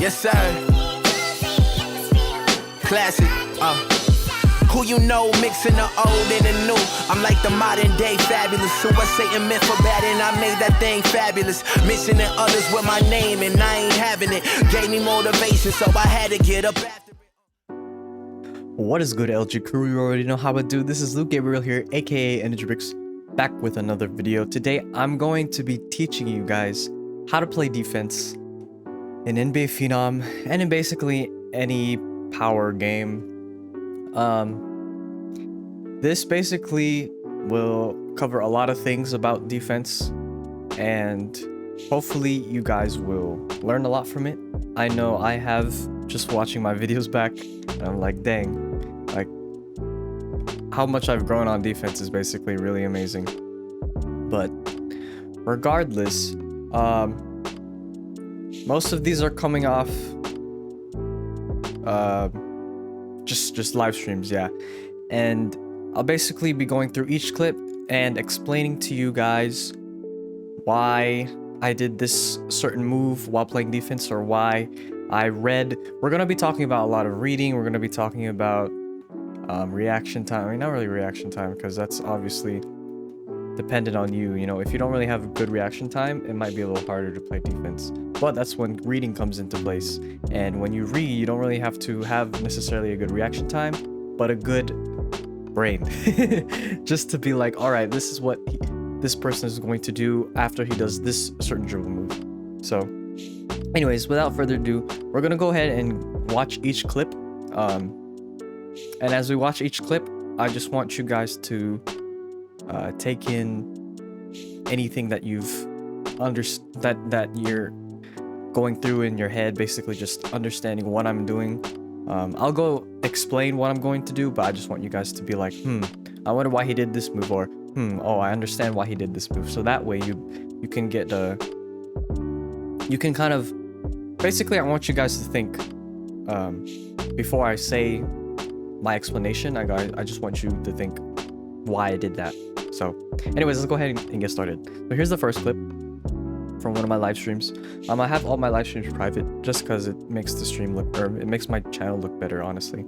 Yes, sir. Classic. Who you know, mixing the old and the new. I'm like the modern day fabulous. So what Satan meant for bad, and I made that thing fabulous. Mentioning others with my name, and I ain't having it. Gave me motivation, so I had to get up after it. What is good, LG crew? You already know how to do. This is LukeGabriel here, aka Energy Bricks, back with another video. Today, I'm going to be teaching you guys how to play defense in NBA Phenom and in basically any power game. This basically will cover a lot of things about defense, and hopefully you guys will learn a lot from it. I know I have, just watching my videos back, and I'm like, dang, like how much I've grown on defense is basically really amazing. But regardless, most of these are coming off just live streams, yeah. And I'll basically be going through each clip and explaining to you guys why I did this certain move while playing defense, or why I read. We're gonna be talking about a lot of reading. We're gonna be talking about reaction time. I mean, not really reaction time, because that's obviously dependent on you. You know, if you don't really have good reaction time, it might be a little harder to play defense. But that's when reading comes into place. And when you read, you don't really have to have necessarily a good reaction time, but a good brain. Just to be like, all right, this is what this person is going to do after he does this certain dribble move. So anyways, without further ado, we're gonna go ahead and watch each clip. And as we watch each clip, I just want you guys to take in anything that you've that you're going through in your head, basically just understanding what I'm doing. I'll go explain what I'm going to do, but I just want you guys to be like, I wonder why he did this move, or oh, I understand why he did this move. So that way you can get you can kind of, basically I want you guys to think before I say my explanation. I just want you to think why I did that. So anyways, let's go ahead and get started. So here's the first clip from one of my live streams. I have all my live streams private just because it makes the stream look, or it makes my channel look better, honestly.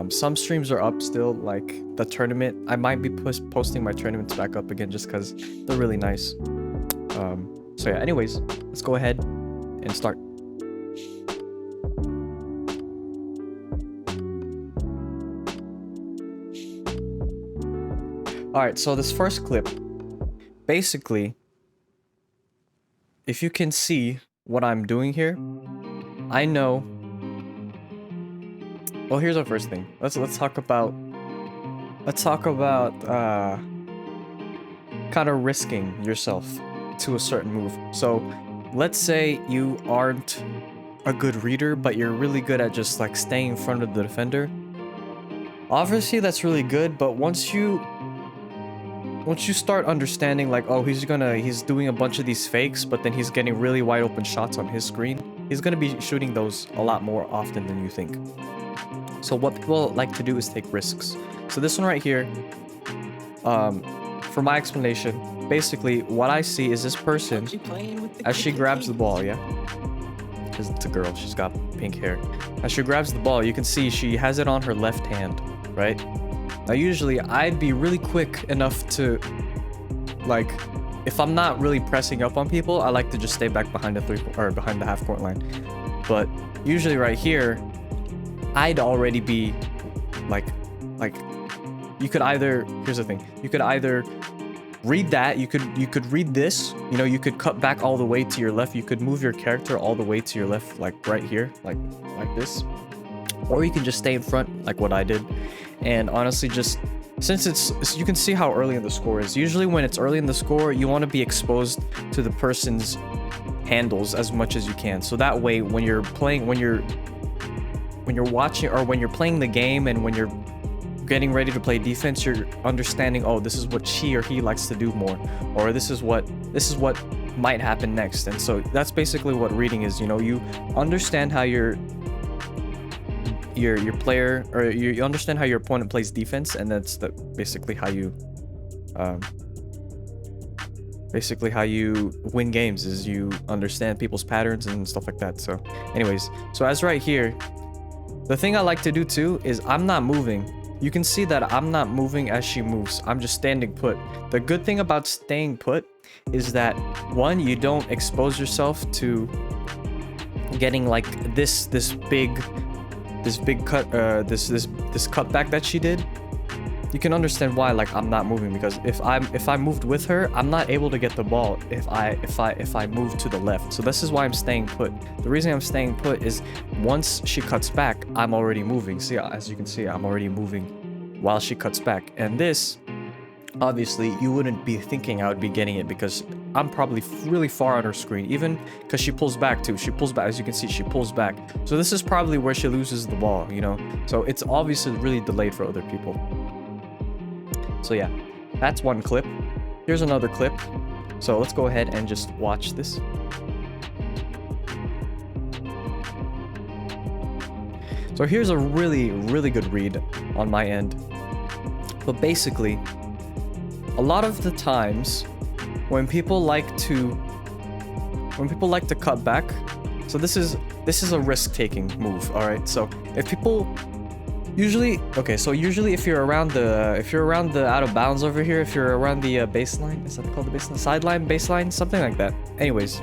Some streams are up still, like the tournament. I might be posting my tournaments back up again just because they're really nice. So yeah, anyways, let's go ahead and start. Alright, so this first clip, basically, if you can see what I'm doing here, I know. Well, here's our first thing. Let's talk about kind of risking yourself to a certain move. So let's say you aren't a good reader, but you're really good at just like staying in front of the defender. Obviously that's really good, but once you start understanding, like, oh, he's doing a bunch of these fakes, but then he's getting really wide open shots on his screen, he's gonna be shooting those a lot more often than you think. So what people like to do is take risks. So this one right here, for my explanation, basically what I see is this person, as she grabs the ball, yeah, because it's a girl, she's got pink hair. As she grabs the ball, you can see she has it on her left hand, right? Now usually I'd be really quick enough to, like, if I'm not really pressing up on people, I like to just stay back behind behind the half court line. But usually right here, I'd already be like you could either, here's the thing, you could either read that, you could read this, you know, you could cut back all the way to your left, you could move your character all the way to your left, like right here, like this, or you can just stay in front like what I did. And honestly, just since you can see how early in the score is. Usually when it's early in the score, you want to be exposed to the person's handles as much as you can. So that way, when you're playing, when you're watching, or when you're playing the game, and when you're getting ready to play defense, you're understanding, oh, this is what she or he likes to do more, or this is what might happen next. And so that's basically what reading is. You know, you understand how your player, or you understand how your opponent plays defense, and that's basically how you basically how you win games is you understand people's patterns and stuff like that. So anyways, so as right here, the thing I like to do too is I'm not moving. You can see that I'm not moving as she moves. I'm just standing put. The good thing about staying put is that, one, you don't expose yourself to getting like this big cut, this cutback that she did. You can understand why like I'm not moving, because if I moved with her, I'm not able to get the ball if I move to the left. So this is why I'm staying put. The reason I'm staying put is once she cuts back, I'm already moving. See, as you can see, I'm already moving while she cuts back. And this, obviously, you wouldn't be thinking I would be getting it because I'm probably really far on her screen, even because she pulls back too. She pulls back, as you can see, she pulls back. So this is probably where she loses the ball, you know? So it's obviously really delayed for other people. So yeah, that's one clip. Here's another clip. So let's go ahead and just watch this. So here's a really good read on my end. But basically, a lot of the times when people like to cut back, so this is a risk-taking move, all right? So if people usually if you're around the out of bounds over here, if you're around the baseline, is that called the baseline? Sideline, baseline, something like that. Anyways,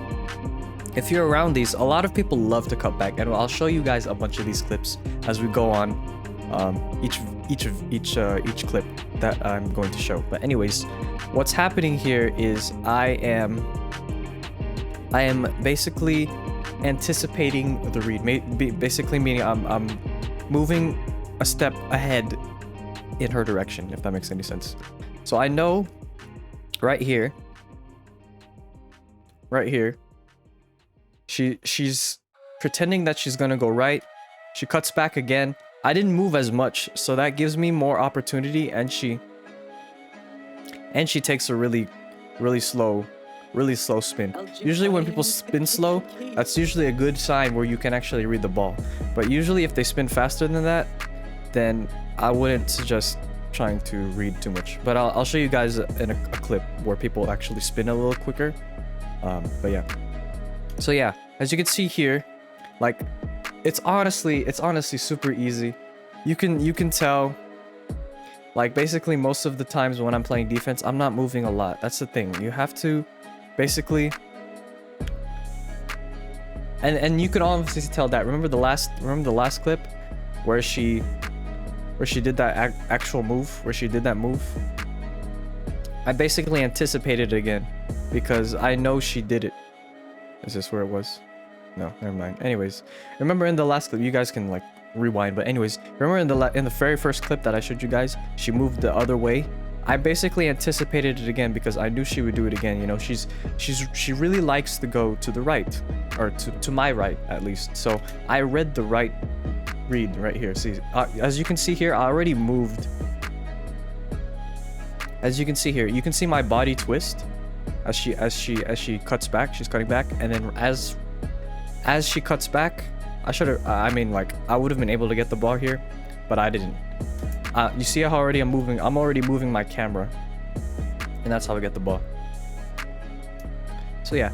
if you're around these, a lot of people love to cut back, and I'll show you guys a bunch of these clips as we go on, each clip that I'm going to show. But anyways, what's happening here is I am basically anticipating the read, basically meaning I'm moving a step ahead in her direction, if that makes any sense. So I know right here, she's pretending that she's gonna go right. She cuts back again. I didn't move as much, so that gives me more opportunity, and she takes a really slow spin. Usually when people spin slow, that's usually a good sign where you can actually read the ball. But usually if they spin faster than that, then I wouldn't suggest trying to read too much. But I'll show you guys in a clip where people actually spin a little quicker. But yeah. So yeah, as you can see here, like it's honestly super easy. You can tell, like basically most of the times when I'm playing defense, I'm not moving a lot. That's the thing. You have to basically, and you can obviously tell that. Remember the last clip where she did that actual move, where she did that move? I basically anticipated it again because I know she did it. Is this where it was? No, never mind. Anyways, remember in the last clip, you guys can like rewind, but anyways, remember in the very first clip that I showed you guys, she moved the other way. I basically anticipated it again because I knew she would do it again. You know, she really likes to go to the right, or to my right at least. So I read the right read right here. See, as you can see here, I already moved. As you can see here, you can see my body twist as she cuts back. She's cutting back, and then as she cuts back, I would have been able to get the ball here, but I didn't. You see how already I'm already moving my camera, and that's how I get the ball. So yeah.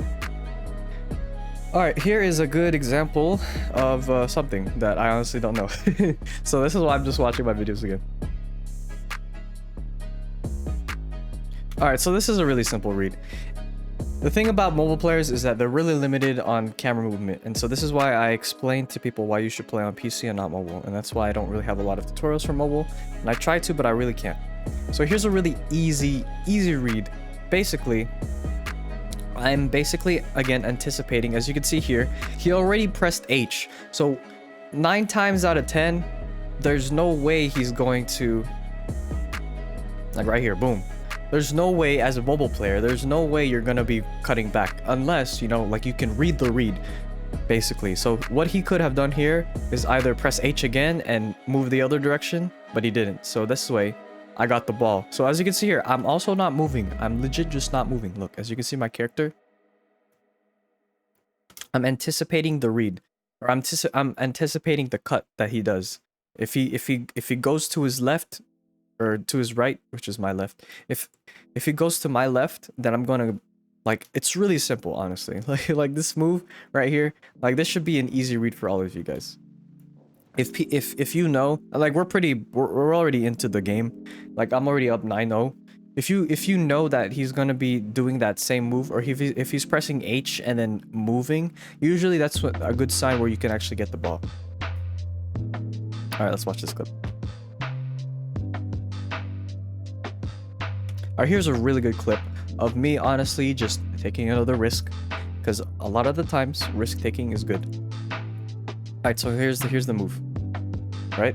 Alright, here is a good example of something that I honestly don't know. So this is why I'm just watching my videos again. Alright, so this is a really simple read. The thing about mobile players is that they're really limited on camera movement, and so this is why I explain to people why you should play on PC and not mobile, and that's why I don't really have a lot of tutorials for mobile, and I try to, but I really can't. So here's a really easy read. Basically, I'm again anticipating. As you can see here, he already pressed H, so 9 times out of 10 there's no way he's going to, like right here, boom. There's no way, as a mobile player, there's no way you're gonna be cutting back unless, you know, like you can read the read, basically. So what he could have done here is either press H again and move the other direction, but he didn't. So this way, I got the ball. So as you can see here, I'm also not moving. I'm legit just not moving. Look, as you can see my character, I'm anticipating the read, or I'm anticipating the cut that he does. If he goes to his left, or to his right, which is my left. If he goes to my left, then I'm gonna Like, it's really simple, honestly. Like this move right here, like this should be an easy read for all of you guys. If you know, like we're already into the game. Like I'm already up 9-0. If you know that he's gonna be doing that same move, or if he's pressing H and then moving, usually that's a good sign where you can actually get the ball. All right, let's watch this clip. All right, here's a really good clip of me honestly just taking another risk, because a lot of the times risk taking is good. All right, so here's the move, right?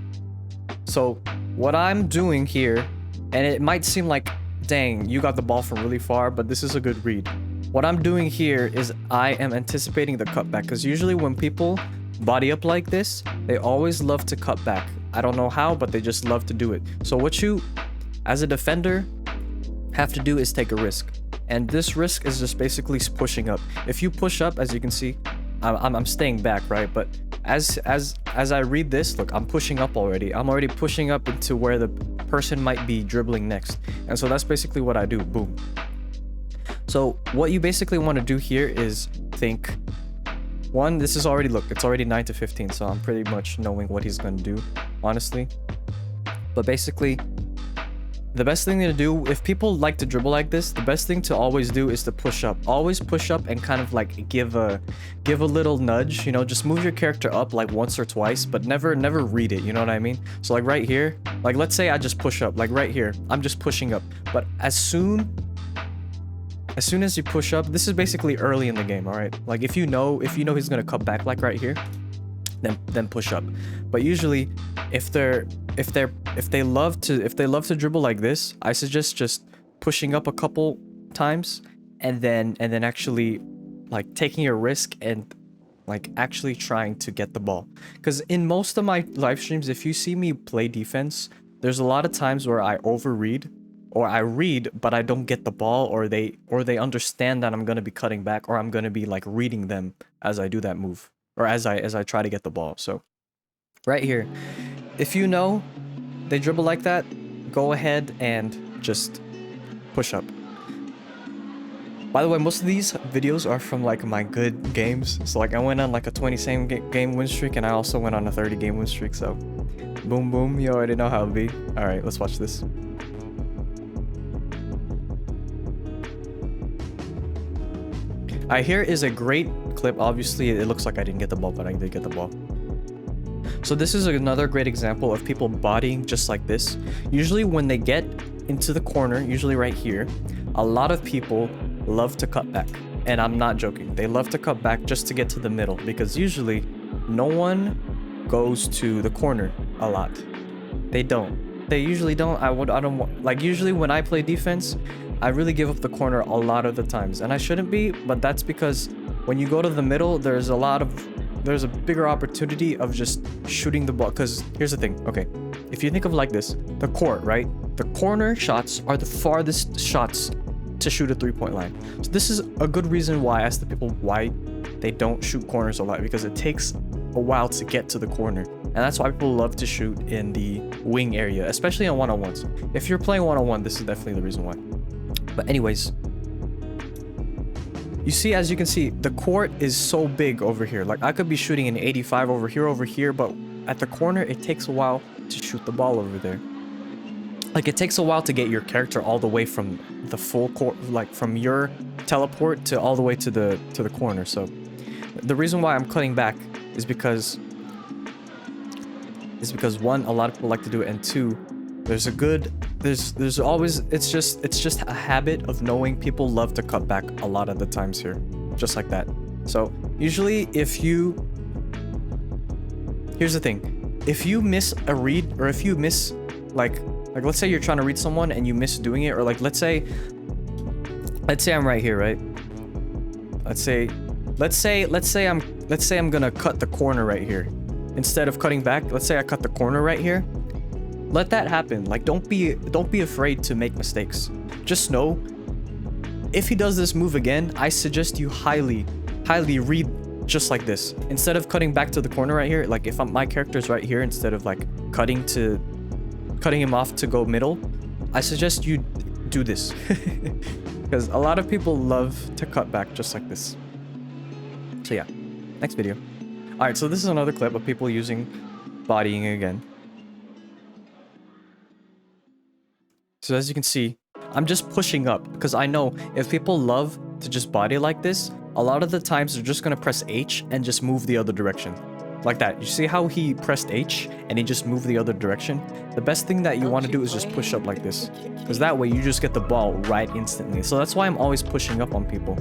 So what I'm doing here, and it might seem like, dang, you got the ball from really far, but this is a good read. What I'm doing here is I am anticipating the cutback, because usually when people body up like this, they always love to cut back. I don't know how, but they just love to do it. So what you, as a defender, have to do is take a risk. And this risk is just basically pushing up. If you push up, as you can see, I'm staying back, right? But as I read this, look, I'm pushing up already. I'm already pushing up into where the person might be dribbling next. And so that's basically what I do. Boom. So what you basically want to do here is think, one, this is already, look, it's already 9 to 15, so I'm pretty much knowing what he's going to do, honestly. But basically, the best thing to do, if people like to dribble like this, the best thing to always do is to push up. Always push up and kind of like give a little nudge, you know, just move your character up like once or twice, but never read it, you know what I mean? So like right here, like let's say I just push up, like right here, I'm just pushing up. But as soon as you push up, this is basically early in the game, all right? Like if you know he's gonna cut back like right here, then push up. But usually if they love to dribble like this, I suggest just pushing up a couple times and then actually like taking a risk and like actually trying to get the ball. Because in most of my live streams, if you see me play defense, there's a lot of times where I overread, or I read but I don't get the ball, or they understand that I'm gonna be cutting back, or I'm gonna be like reading them as I do that move, or as I try to get the ball. So right here, if you know they dribble like that, go ahead and just push up. By the way, most of these videos are from like my good games. So like I went on like a 20 game win streak, and I also went on a 30 game win streak. So boom boom, you already know how it be. All right, let's watch this. All right, here is a great clip. Obviously it looks like I didn't get the ball, but I did get the ball. So this is another great example of people bodying just like this. Usually when they get into the corner, usually right here, a lot of people love to cut back. And I'm not joking. They love to cut back just to get to the middle, because usually no one goes to the corner a lot. They don't. They usually don't. Like usually when I play defense, I really give up the corner a lot of the times. And I shouldn't be, but that's because when you go to the middle, there's a bigger opportunity of just shooting the ball. Because here's the thing, okay, if you think of like this, the court, right, the corner shots are the farthest shots to shoot a 3-point line. So this is a good reason why I ask the people why they don't shoot corners a lot, because it takes a while to get to the corner. And that's why people love to shoot in the wing area, especially on one-on-ones. If you're playing one-on-one, this is definitely the reason why. But anyways, you see, as you can see, the court is so big over here. Like I could be shooting an 85 over here, but at the corner, it takes a while to shoot the ball over there. Like it takes a while to get your character all the way from the full court, like from your teleport to all the way to the corner. So the reason why I'm cutting back is because one, a lot of people like to do it, and two, there's always, it's just a habit of knowing people love to cut back a lot of the times here, just like that. So usually here's the thing, if you miss a read, or if you miss like let's say you're trying to read someone and you miss doing it, or like let's say I'm right here, right? Let's say I'm gonna cut the corner right here. Instead of cutting back, let's say I cut the corner right here. Let that happen. Like don't be afraid to make mistakes. Just know, if he does this move again, I suggest you highly read just like this. Instead of cutting back to the corner right here, like if my character's right here, instead of like cutting him off to go middle, I suggest you do this. because a lot of people love to cut back just like this. So yeah, next video. All right, so this is another clip of people using bodying again. So as you can see, I'm just pushing up because I know if people love to just body like this, a lot of the times they're just gonna press H and just move the other direction. Like that. You see how he pressed H and he just moved the other direction? The best thing that you want to do is just push up like this. Because that way you just get the ball right instantly. So that's why I'm always pushing up on people.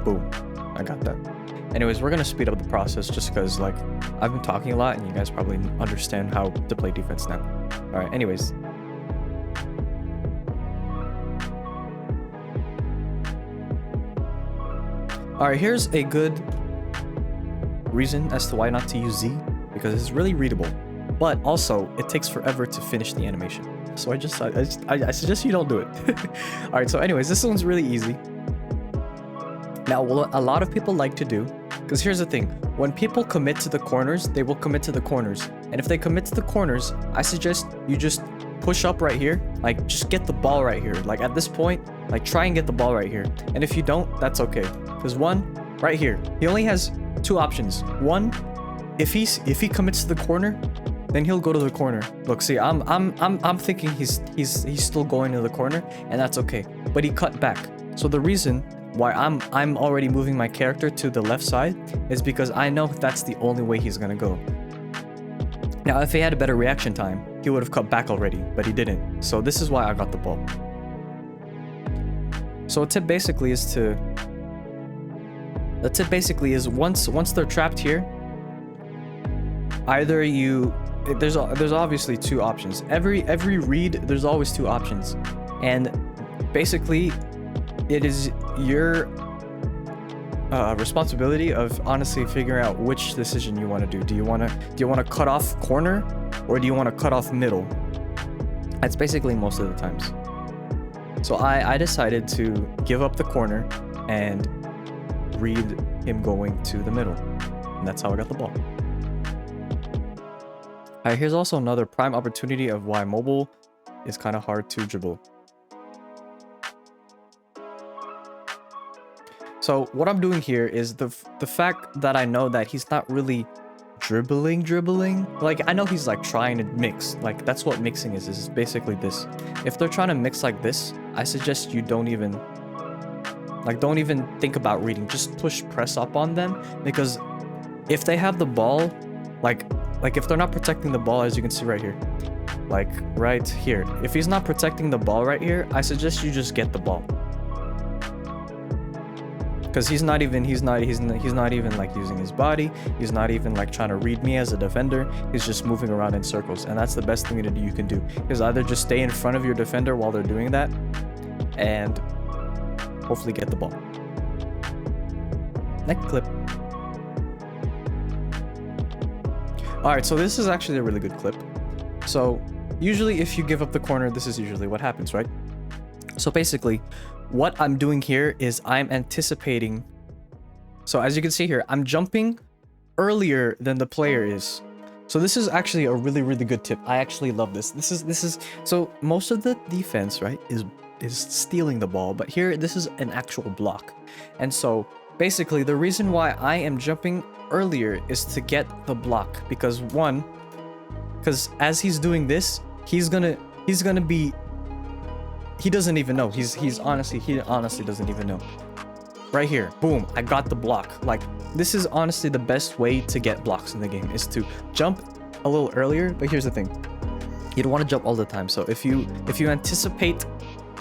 Boom. I got that. Anyways, we're gonna speed up the process just because, like, I've been talking a lot and you guys probably understand how to play defense now. Alright, anyways. Alright, here's a good reason as to why not to use Z, because it's really readable, but also it takes forever to finish the animation. So I suggest you don't do it. Alright, so anyways, this one's really easy. Now, what a lot of people like to do, because here's the thing, when people commit to the corners, they will commit to the corners. And if they commit to the corners, I suggest you just push up right here, like just get the ball right here. Like at this point, like try and get the ball right here. And if you don't, that's okay. Because one, right here, he only has two options. One, if he commits to the corner, then he'll go to the corner. Look, see, I'm thinking he's still going to the corner, and that's okay. But he cut back. So the reason why I'm already moving my character to the left side is because I know that's the only way he's gonna go. Now, if he had a better reaction time, he would have cut back already, but he didn't. So this is why I got the ball. So the tip basically is once they're trapped here, either there's obviously two options. Every read, there's always two options, and basically it is your responsibility of honestly figuring out which decision you want to do. Do you want to cut off corner, or do you want to cut off middle? That's basically most of the times. So I decided to give up the corner and read him going to the middle, and that's how I got the ball. Alright, here's also another prime opportunity of why mobile is kind of hard to dribble. So what I'm doing here is the fact that I know that he's not really dribbling. Like, I know he's like trying to mix. Like, that's what mixing is basically this. If they're trying to mix like this, I suggest you don't even think about reading. Just press up on them, because if they have the ball, like if they're not protecting the ball, as you can see right here, like right here, if he's not protecting the ball right here, I suggest you just get the ball. Because he's not even like using his body. He's not even like trying to read me as a defender. He's just moving around in circles, and that's the best thing you can do. Is either just stay in front of your defender while they're doing that, and hopefully get the ball. Next clip. Alright, so this is actually a really good clip. So usually if you give up the corner, this is usually what happens, right? So basically, what I'm doing here is I'm anticipating. So as you can see here, I'm jumping earlier than the player is. So this is actually a really, really good tip. I actually love this. This is so most of the defense, right, is stealing the ball, but here this is an actual block. And so basically the reason why I am jumping earlier is to get the block, because as he's doing this, he doesn't even know. He honestly doesn't even know. Right here, boom, I got the block. Like, this is honestly the best way to get blocks in the game, is to jump a little earlier. But here's the thing, you don't want to jump all the time. So if you anticipate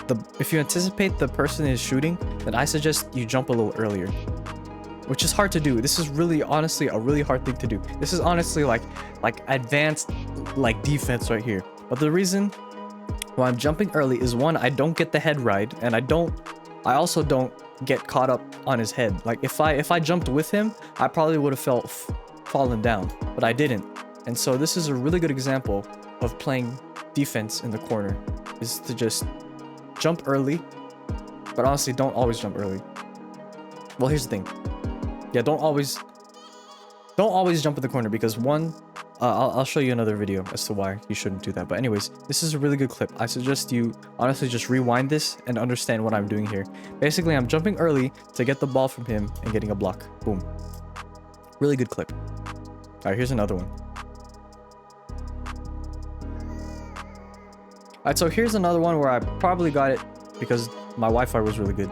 the person is shooting, then I suggest you jump a little earlier, which is hard to do. This is really honestly a really hard thing to do. This is honestly like advanced like defense right here. But the reason why I'm jumping early is, one, I don't get the head ride, and I also don't get caught up on his head. Like, if I jumped with him, I probably would have fallen down, but I didn't. And so this is a really good example of playing defense in the corner, is to just jump early, but honestly, don't always jump early. Well, here's the thing. Yeah, don't always jump in the corner, because one, I'll show you another video as to why you shouldn't do that. But anyways, this is a really good clip. I suggest you honestly just rewind this and understand what I'm doing here. Basically, I'm jumping early to get the ball from him and getting a block. Boom. Really good clip. All right, here's another one. All right, so here's another one where I probably got it because my Wi-Fi was really good.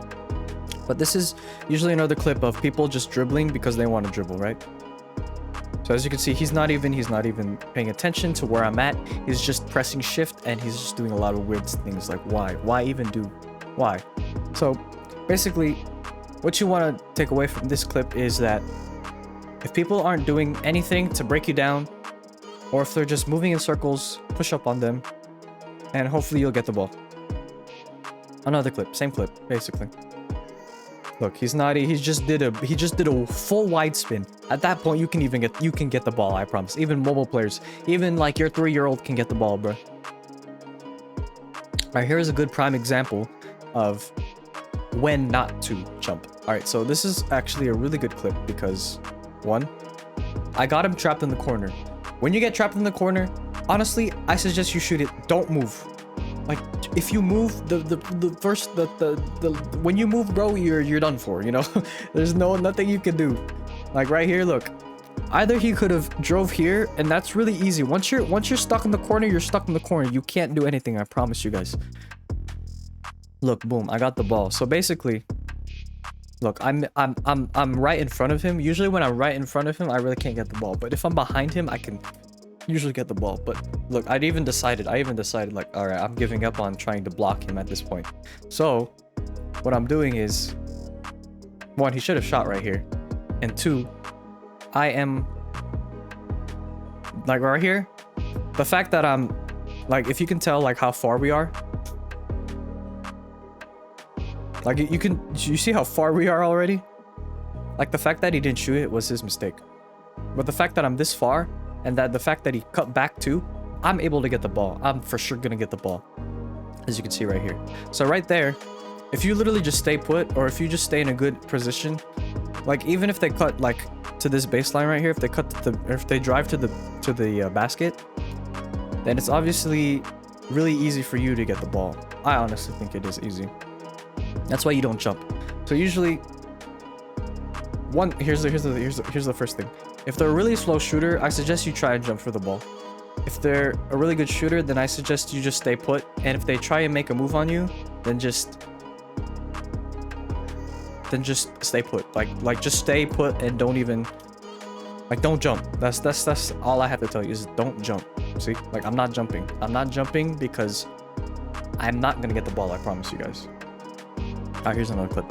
But this is usually another clip of people just dribbling because they want to dribble, right? So as you can see, he's not even paying attention to where I'm at. He's just pressing shift and he's just doing a lot of weird things like why even do why? So basically what you want to take away from this clip is that if people aren't doing anything to break you down, or if they're just moving in circles, push up on them and hopefully you'll get the ball. Another clip, same clip, basically. Look, he just did a full wide spin. At that point, you can get the ball, I promise. Even mobile players, even like your 3-year-old can get the ball, bro. Alright, here's a good prime example of when not to jump. Alright, so this is actually a really good clip because, one, I got him trapped in the corner. When you get trapped in the corner, honestly, I suggest you shoot it. Don't move. Like, if you move, when you move, bro, you're done for, you know? There's nothing you can do. Like right here, look. Either he could have drove here, and that's really easy. Once you're stuck in the corner, you're stuck in the corner. You can't do anything, I promise you guys. Look, boom, I got the ball. So basically, look, I'm right in front of him. Usually when I'm right in front of him, I really can't get the ball. But if I'm behind him, I can usually get the ball. But look, I even decided like, all right, I'm giving up on trying to block him at this point. So what I'm doing is, one, he should have shot right here, and two, I am like right here. The fact that I'm like, if you can tell like how far we are, like you see how far we are already? Like the fact that he didn't shoot it was his mistake. But the fact that I'm this far, and that the fact that he cut back too, I'm able to get the ball. I'm for sure gonna get the ball, as you can see right here. So right there, if you literally just stay put, or if you just stay in a good position, like even if they cut like to this baseline right here, if they drive to the basket, then it's obviously really easy for you to get the ball. I honestly think it is easy. That's why you don't jump. So usually, here's the first thing. If they're a really slow shooter, I suggest you try and jump for the ball. If they're a really good shooter, then I suggest you just stay put. And if they try and make a move on you, then just stay put. Like just stay put and don't jump. That's all I have to tell you is don't jump. See, like I'm not jumping. I'm not jumping because I'm not gonna get the ball. I promise you guys. Alright, here's another clip.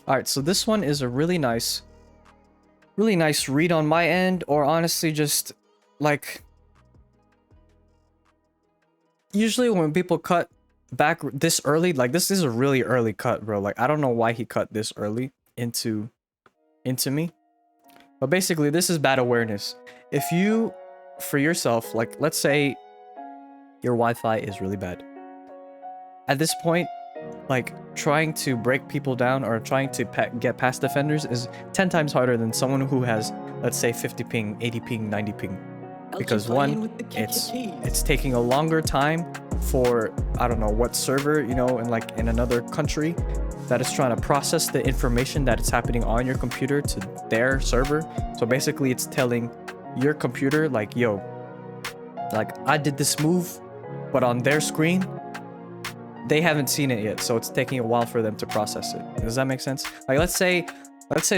Alright, so this one is a really nice read on my end, or honestly just like, usually when people cut back this early, like this is a really early cut, bro. Like I don't know why he cut this early into me. But basically this is bad awareness. If you, for yourself, like let's say your Wi-Fi is really bad. At this point, like trying to break people down or trying to get past defenders is 10 times harder than someone who has, let's say, 50 ping, 80 ping, 90 ping. Because one, it's taking a longer time for, I don't know what server, you know, in another country that is trying to process the information that is happening on your computer to their server. So basically it's telling your computer like, yo, like I did this move, but on their screen, they haven't seen it yet, so it's taking a while for them to process it. Does that make sense? Like let's say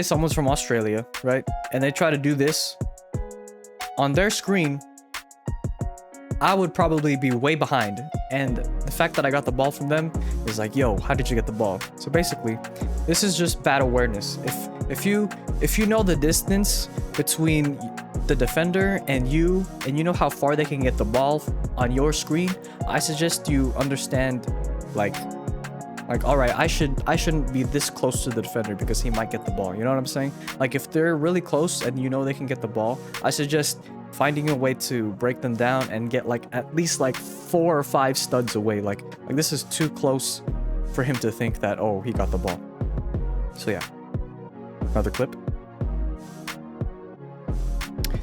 someone's from Australia, right? And they try to do this on their screen, I would probably be way behind. And the fact that I got the ball from them is like, yo, how did you get the ball? So basically, this is just bad awareness. If you know the distance between the defender and you know how far they can get the ball on your screen, I suggest you understand like all right, I shouldn't be this close to the defender because he might get the ball. You know what I'm saying? Like if they're really close and you know they can get the ball, I suggest finding a way to break them down and get like at least like 4 or 5 studs away. Like this is too close for him to think that, oh, he got the ball. So yeah, another clip.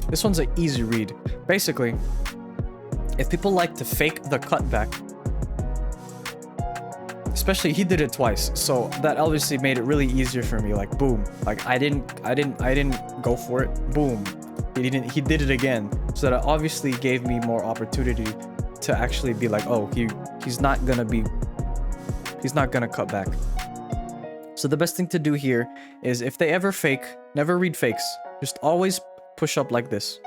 This one's an easy read. Basically, if people like to fake the cutback, especially he did it twice, so that obviously made it really easier for me. Like boom, like I didn't go for it. Boom, he did it again. So that obviously gave me more opportunity to actually be like, oh, he's not gonna cut back. So the best thing to do here is if they ever fake, never read fakes. Just always push up like this.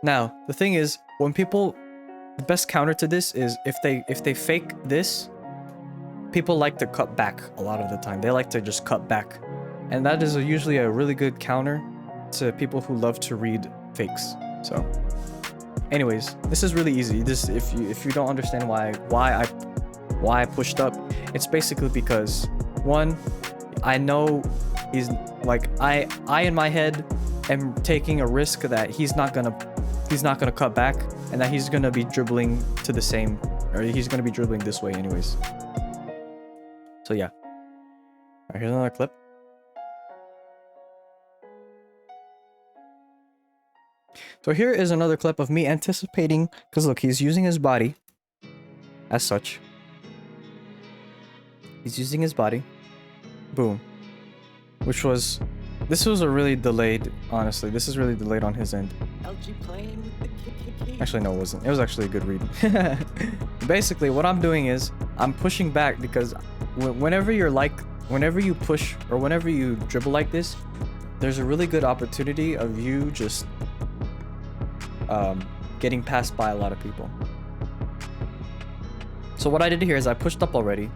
Now, the thing is, when people, the best counter to this is if they fake this, people like to cut back a lot of the time. They like to just cut back. And that is usually a really good counter to people who love to read fakes. So anyways, this is really easy. This, if you don't understand why I pushed up, it's basically because one, I know he's like, I in my head am taking a risk that he's not gonna cut back, and that he's gonna be dribbling to the same, or he's gonna be dribbling this way anyways. So yeah. Alright, here's another clip. So here is another clip of me anticipating, because look, he's using his body as such. He's using his body. Boom. Which was, this was a really delayed, honestly, this is really delayed on his end. Actually, no, it wasn't. It was actually a good read. Basically, what I'm doing is, I'm pushing back because whenever you push, or whenever you dribble like this, there's a really good opportunity of you just getting passed by a lot of people. So what I did here is I pushed up already.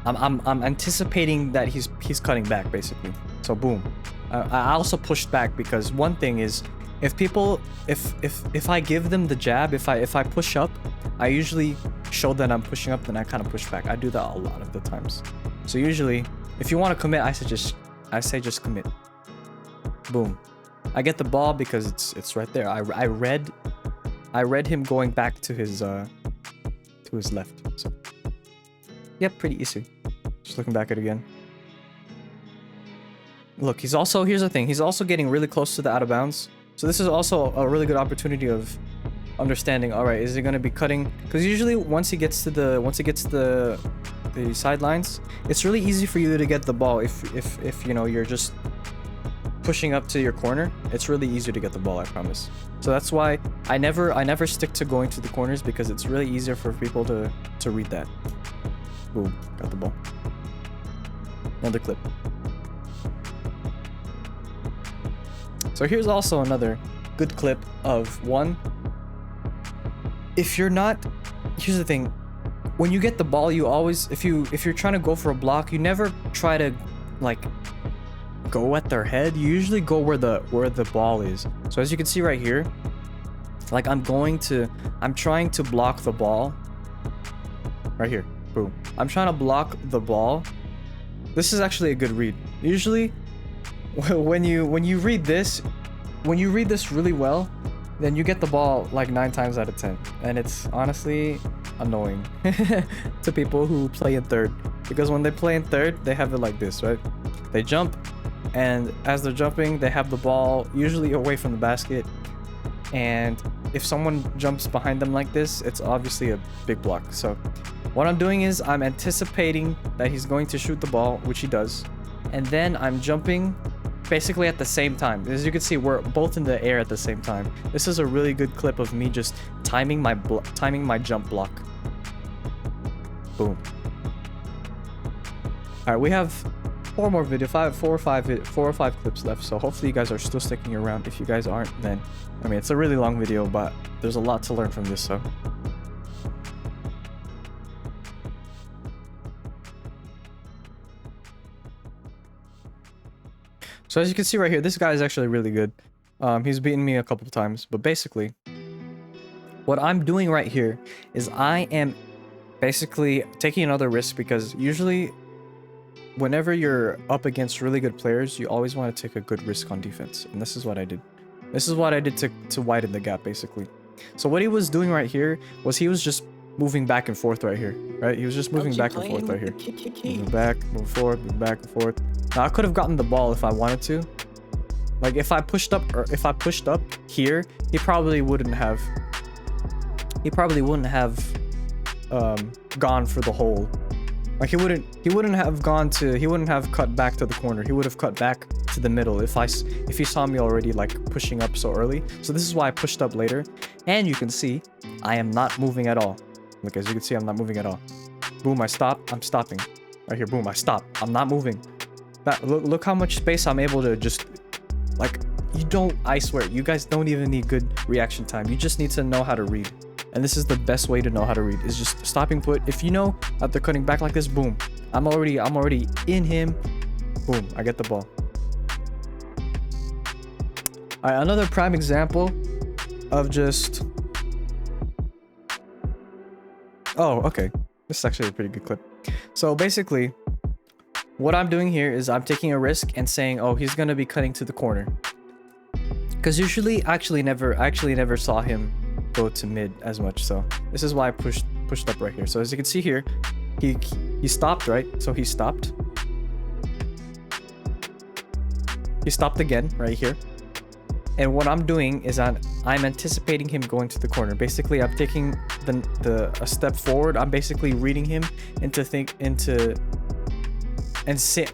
I'm anticipating that he's cutting back basically. So boom. I also pushed back because one thing is, if I give them the jab, if I push up, I usually show that I'm pushing up, then I kind of push back. I do that a lot of the times. So usually, if you want to commit, I say just commit. Boom. I get the ball because it's right there. I read him going back to his left. So yeah, pretty easy. Just looking back at it again. Look, here's the thing, he's also getting really close to the out of bounds. So this is also a really good opportunity of understanding, all right, is he going to be cutting? Because usually once he gets to the sidelines, it's really easy for you to get the ball if you know, you're just pushing up to your corner. It's really easy to get the ball, I promise. So that's why I never stick to going to the corners, because it's really easier for people to read that. Boom, got the ball. Another clip. So here's also another good clip of one. If you're not, here's the thing, when you get the ball, you always, if you're trying to go for a block, you never try to like go at their head. You usually go where the ball is. So as you can see right here, like I'm trying to block the ball right here. Boom. I'm trying to block the ball. This is actually a good read. Usually when you read this really well, then you get the ball like 9 times out of 10, and it's honestly annoying to people who play in third, because when they play in third, they have it like this, right? They jump, and as they're jumping, they have the ball usually away from the basket, and if someone jumps behind them like this, it's obviously a big block. So what I'm doing is I'm anticipating that he's going to shoot the ball, which he does, and then I'm jumping basically at the same time. As you can see, we're both in the air at the same time. This is a really good clip of me just timing my jump block. Boom. All right, we have 4 or 5 clips left, so hopefully you guys are still sticking around. If you guys aren't, then I mean, it's a really long video, but there's a lot to learn from this, so So as you can see right here, this guy is actually really good. He's beaten me a couple of times, but basically what I'm doing right here is I am basically taking another risk, because usually whenever you're up against really good players, you always want to take a good risk on defense. And this is what I did. This is what I did to widen the gap, basically. So what he was doing right here was he was just moving back and forth right here, right? He was just moving back and forth right here. Move back, move forward, move back and forth. Now I could have gotten the ball if I wanted to. Like if I pushed up here, he probably wouldn't have gone for the hole. Like he wouldn't have cut back to the corner. He would have cut back to the middle if he saw me already like pushing up so early. So this is why I pushed up later. And you can see I am not moving at all. Look, as you can see, I'm not moving at all. Boom, I stop. I'm stopping. Right here, boom, I stop. I'm not moving. Look how much space I'm able to just like. I swear, you guys don't even need good reaction time. You just need to know how to read. And this is the best way to know how to read, is just stopping put. If you know that they're cutting back like this, boom, I'm already in him. Boom, I get the ball. All right, another prime example of just... Oh, okay. This is actually a pretty good clip. So basically, what I'm doing here is I'm taking a risk and saying, oh, he's gonna be cutting to the corner. Because usually, I actually never saw him go to mid as much. So this is why I pushed up right here. So as you can see here, he stopped, right? So he stopped. He stopped again right here. And what I'm doing is I'm anticipating him going to the corner. Basically, I'm taking a step forward. I'm basically reading him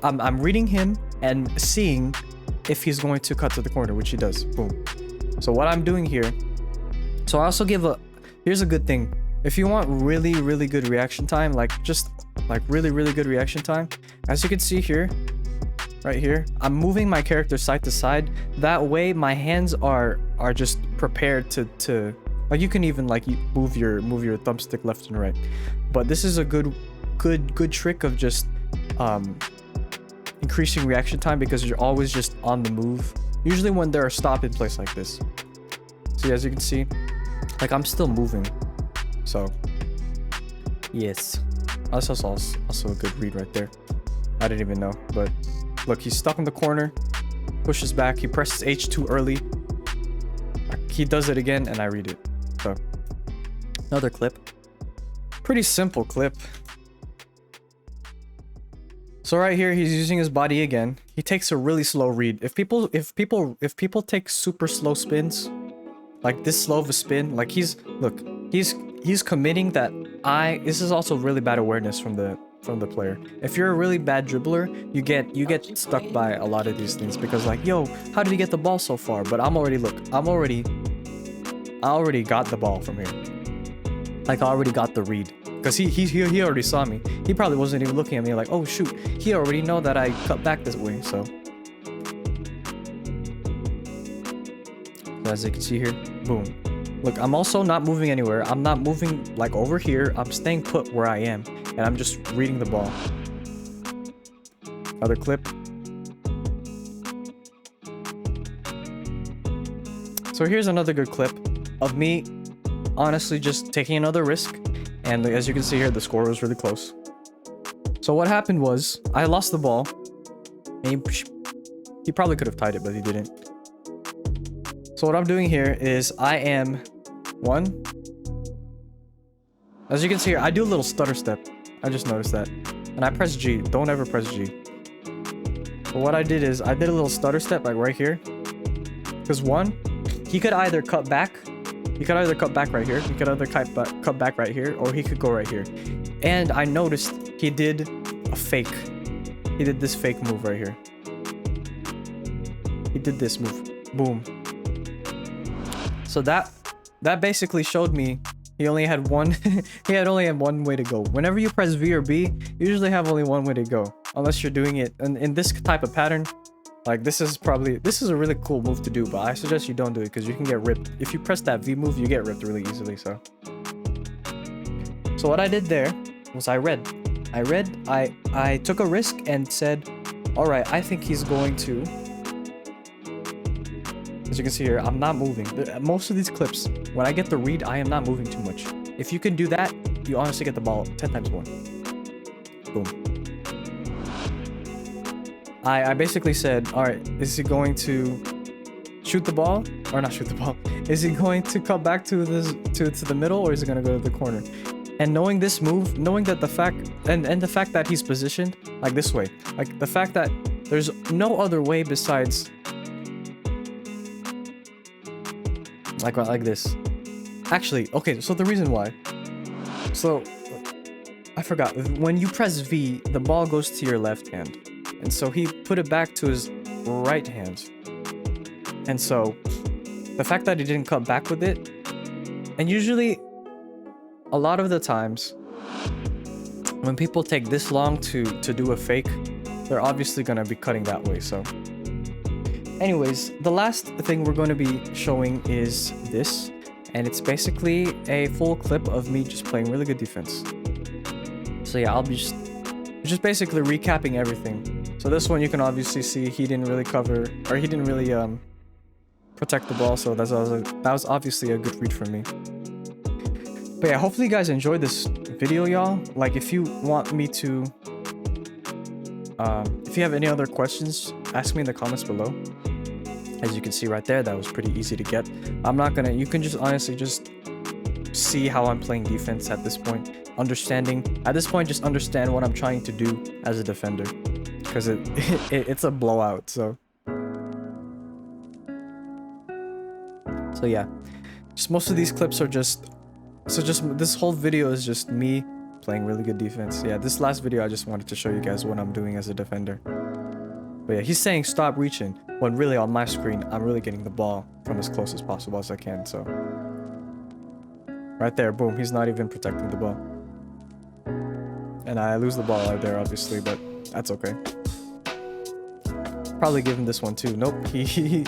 I'm reading him and seeing if he's going to cut to the corner, which he does. Boom. So what I'm doing here. So I also here's a good thing. If you want really, really good reaction time, like really, really good reaction time, as you can see here, right here, I'm moving my character side to side. That way my hands are just prepared to like, you can even like move your thumbstick left and right. But this is a good trick of just increasing reaction time, because you're always just on the move. Usually when there are stop in place like this. See, as you can see, like I'm still moving. So yes, that's also a good read right there. I didn't even know, but look, he's stuck in the corner, pushes back, he presses H too early. He does it again and I read it. So another clip. Pretty simple clip. So right here, he's using his body again. He takes a really slow read. If people take super slow spins, like this slow of a spin, like he's committing that this is also really bad awareness from the player. If you're a really bad dribbler, you get stuck by a lot of these things, because like, yo, how did he get the ball so far? But I already got the ball from here. Like I already got the read. Because he already saw me. He probably wasn't even looking at me like, oh shoot, he already know that I cut back this way. So as you can see here, boom. Look, I'm also not moving anywhere. I'm not moving like over here. I'm staying put where I am, and I'm just reading the ball. Other clip. So here's another good clip of me honestly just taking another risk. And as you can see here, the score was really close. So what happened was, I lost the ball. And he probably could have tied it, but he didn't. So what I'm doing here is I am one. As you can see here, I do a little stutter step. I just noticed that. And I press G. Don't ever press G. But what I did is I did a little stutter step like right here. Because one, he could either cut back. He could either cut back right here, he could either cut back right here, or he could go right here. And I noticed he did a fake. He did this fake move right here. He did this move. Boom. So that basically showed me he only had one one way to go. Whenever you press V or B, you usually have only one way to go. Unless you're doing it in this type of pattern. Like this is a really cool move to do, but I suggest you don't do it because you can get ripped. If you press that V move, you get ripped really easily. So what I did there was I took a risk and said, all right, I think he's going to. As you can see here, I'm not moving. Most of these clips, when I get the read, I am not moving too much. If you can do that, you honestly get the ball 10 times more. Boom. I basically said, all right, is he going to shoot the ball or not shoot the ball? Is he going to cut back to the middle, or is he going to go to the corner? And knowing this move, knowing that the fact that he's positioned like this way, like the fact that There's no other way besides like this. Actually, okay, so the reason why. So I forgot. When you press V, the ball goes to your left hand. And so he put it back to his right hand. And so the fact that he didn't cut back with it, and usually a lot of the times when people take this long to do a fake, they're obviously going to be cutting that way. So anyways, the last thing we're going to be showing is this, and it's basically a full clip of me just playing really good defense. So yeah, I'll be just basically recapping everything. So this one you can obviously see he didn't really cover, or he didn't really protect the ball, so that was obviously a good read for me. But yeah, hopefully you guys enjoyed this video, y'all. Like, if you want me to if you have any other questions, ask me in the comments below. As you can see right there, that was pretty easy to get. I'm not gonna, you can just honestly just see how I'm playing defense at this point. Just understand what I'm trying to do as a defender, because it's a blowout. So yeah, just most of these clips are just this whole video is just me playing really good defense. Yeah, this last video I just wanted to show you guys what I'm doing as a defender. But yeah, he's saying stop reaching, when really on my screen I'm really getting the ball from as close as possible as I can. So right there, boom, he's not even protecting the ball. And I lose the ball out there, obviously, but that's okay. Probably give him this one too. Nope, he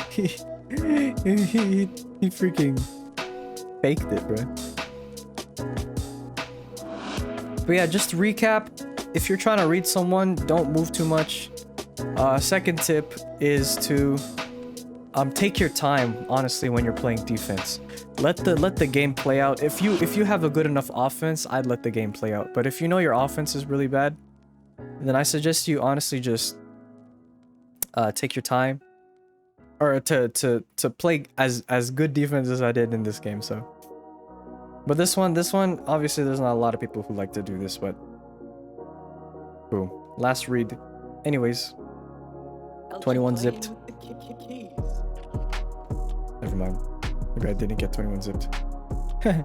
freaking faked it, bro. But yeah, just to recap, if you're trying to read someone, don't move too much. Second tip is to take your time, honestly, when you're playing defense. Let the game play out. If you have a good enough offense, I'd let the game play out. But if you know your offense is really bad, then I suggest you honestly just take your time, or to play as good defense as I did in this game. So, but this one obviously there's not a lot of people who like to do this, but boom, last read. Anyways, 21 zipped. Never mind. Maybe I didn't get 21 zipped. Yeah,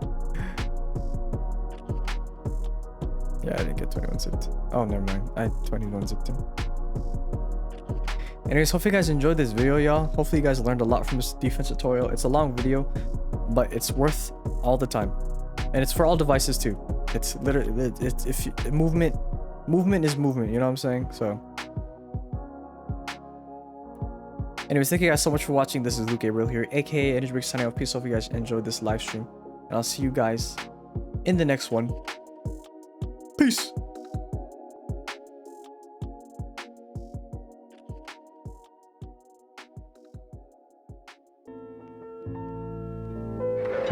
I didn't get 21 zipped. Oh, never mind. I 21 zipped him. Anyways, hope you guys enjoyed this video, y'all. Hopefully you guys learned a lot from this defense tutorial. It's a long video, but it's worth all the time. And it's for all devices too. It's literally, movement is movement, you know what I'm saying? So anyways, thank you guys so much for watching. This is LukeGabriel here, aka Energy signing off. Peace. Hope you guys enjoyed this live stream, and I'll see you guys in the next one. Peace.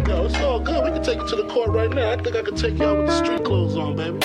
Yo, it's all good. We can take it to the court right now. I think I can take y'all with the street clothes on, baby.